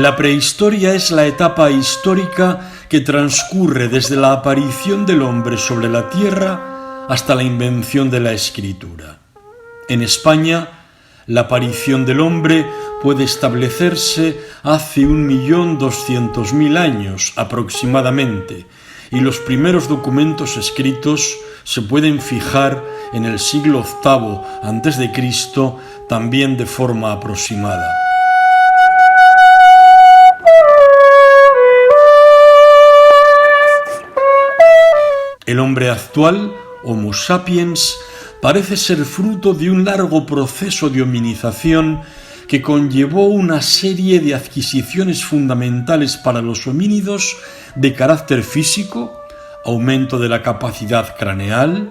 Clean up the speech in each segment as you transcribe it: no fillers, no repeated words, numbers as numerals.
La prehistoria es la etapa histórica que transcurre desde la aparición del hombre sobre la tierra hasta la invención de la escritura. En España, la aparición del hombre puede establecerse hace 1.200.000 años aproximadamente, y los primeros documentos escritos se pueden fijar en el siglo VIII a.C., también de forma aproximada. El hombre actual, Homo sapiens, parece ser fruto de un largo proceso de hominización que conllevó una serie de adquisiciones fundamentales para los homínidos de carácter físico, aumento de la capacidad craneal,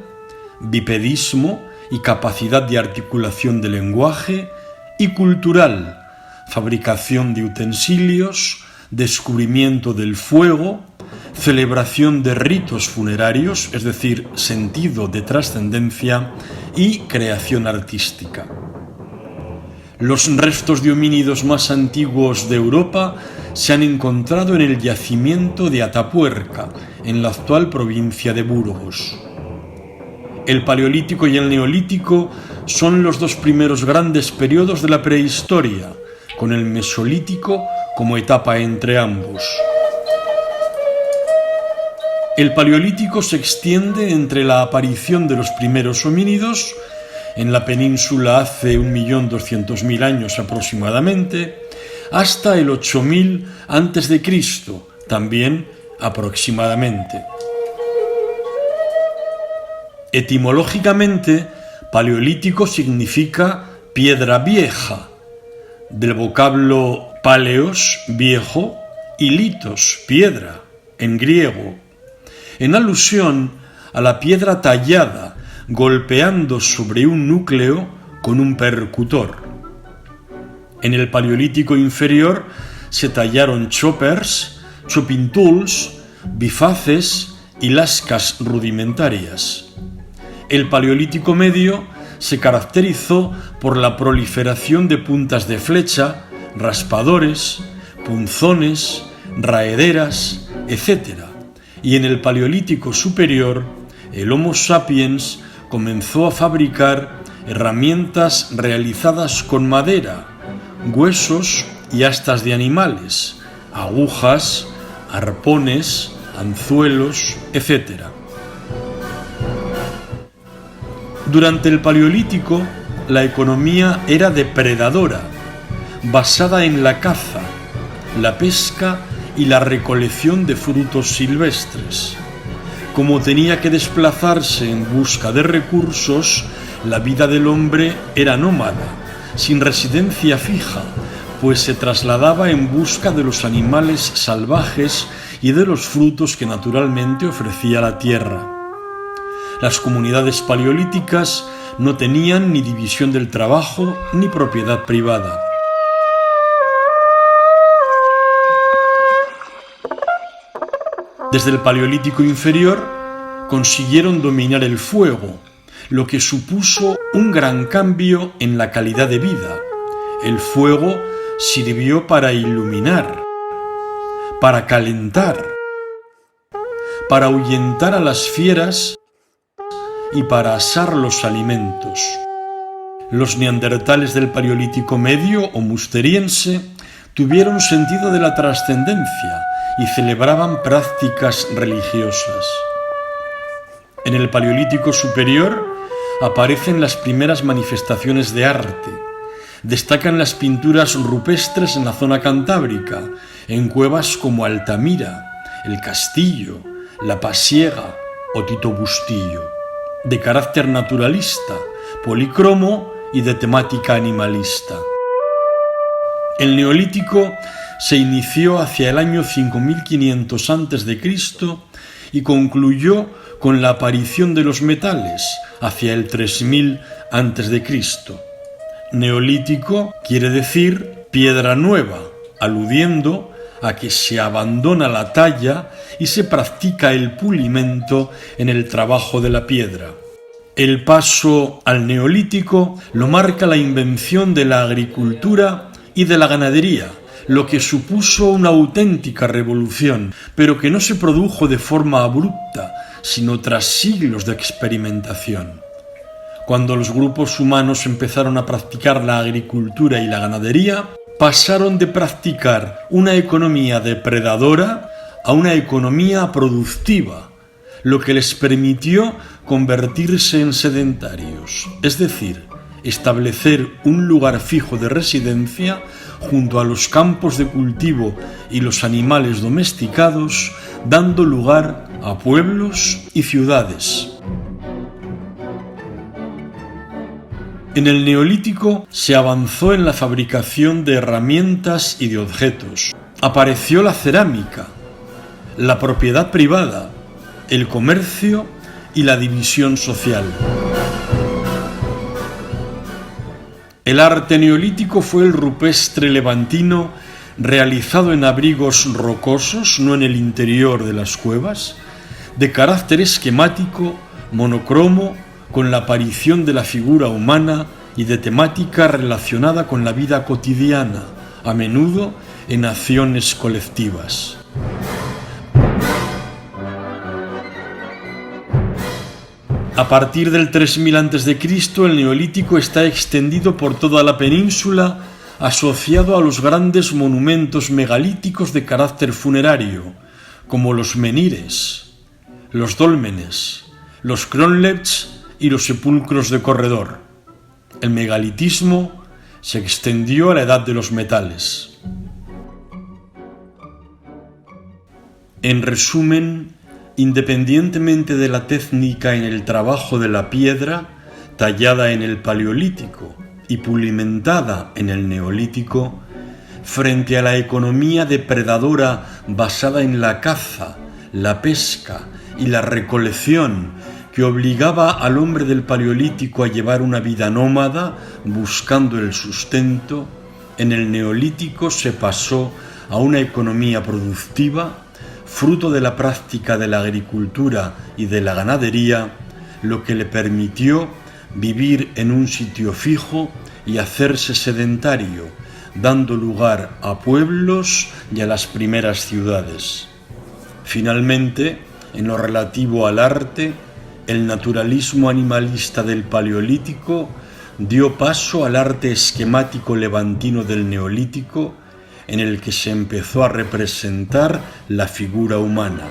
bipedismo y capacidad de articulación del lenguaje, y cultural, fabricación de utensilios, descubrimiento del fuego, celebración de ritos funerarios, es decir, sentido de trascendencia, y creación artística. Los restos de homínidos más antiguos de Europa se han encontrado en el yacimiento de Atapuerca, en la actual provincia de Burgos. El Paleolítico y el Neolítico son los dos primeros grandes periodos de la prehistoria, con el Mesolítico como etapa entre ambos. El Paleolítico se extiende entre la aparición de los primeros homínidos en la península hace 1.200.000 años aproximadamente, hasta el 8.000 a.C., también aproximadamente. Etimológicamente, Paleolítico significa piedra vieja, del vocablo paleos, viejo, y litos, piedra, en griego, en alusión a la piedra tallada golpeando sobre un núcleo con un percutor. En el Paleolítico inferior se tallaron choppers, chopping tools, bifaces y lascas rudimentarias. El Paleolítico medio se caracterizó por la proliferación de puntas de flecha, raspadores, punzones, raederas, etc. Y en el Paleolítico superior, el Homo sapiens comenzó a fabricar herramientas realizadas con madera, huesos y astas de animales, agujas, arpones, anzuelos, etc. Durante el Paleolítico, la economía era depredadora, basada en la caza, la pesca y la recolección de frutos silvestres. Como tenía que desplazarse en busca de recursos, la vida del hombre era nómada, sin residencia fija, pues se trasladaba en busca de los animales salvajes y de los frutos que naturalmente ofrecía la tierra. Las comunidades paleolíticas no tenían ni división del trabajo ni propiedad privada. Desde el Paleolítico inferior consiguieron dominar el fuego, lo que supuso un gran cambio en la calidad de vida. El fuego sirvió para iluminar, para calentar, para ahuyentar a las fieras y para asar los alimentos. Los neandertales del Paleolítico medio o musteriense tuvieron sentido de la trascendencia y celebraban prácticas religiosas. En el Paleolítico superior aparecen las primeras manifestaciones de arte. Destacan las pinturas rupestres en la zona cantábrica, en cuevas como Altamira, El Castillo, La Pasiega o Tito Bustillo, de carácter naturalista, policromo y de temática animalista. El Neolítico se inició hacia el año 5500 a.C. y concluyó con la aparición de los metales hacia el 3000 a.C. Neolítico quiere decir piedra nueva, aludiendo a que se abandona la talla y se practica el pulimento en el trabajo de la piedra. El paso al Neolítico lo marca la invención de la agricultura y de la ganadería, lo que supuso una auténtica revolución, pero que no se produjo de forma abrupta, sino tras siglos de experimentación. Cuando los grupos humanos empezaron a practicar la agricultura y la ganadería, pasaron de practicar una economía depredadora a una economía productiva, lo que les permitió convertirse en sedentarios, es decir, establecer un lugar fijo de residencia junto a los campos de cultivo y los animales domesticados, dando lugar a pueblos y ciudades. En el Neolítico se avanzó en la fabricación de herramientas y de objetos. Apareció la cerámica, la propiedad privada, el comercio y la división social. El arte neolítico fue el rupestre levantino realizado en abrigos rocosos, no en el interior de las cuevas, de carácter esquemático, monocromo, con la aparición de la figura humana y de temática relacionada con la vida cotidiana, a menudo en acciones colectivas. A partir del 3000 a.C., el Neolítico está extendido por toda la península, asociado a los grandes monumentos megalíticos de carácter funerario, como los menhires, los dólmenes, los cronlefts y los sepulcros de corredor. El megalitismo se extendió a la edad de los metales. En resumen, independientemente de la técnica en el trabajo de la piedra, tallada en el Paleolítico y pulimentada en el Neolítico, frente a la economía depredadora basada en la caza, la pesca y la recolección, que obligaba al hombre del Paleolítico a llevar una vida nómada buscando el sustento, en el Neolítico se pasó a una economía productiva, fruto de la práctica de la agricultura y de la ganadería, lo que le permitió vivir en un sitio fijo y hacerse sedentario, dando lugar a pueblos y a las primeras ciudades. Finalmente, en lo relativo al arte, el naturalismo animalista del Paleolítico dio paso al arte esquemático levantino del Neolítico, en el que se empezó a representar la figura humana.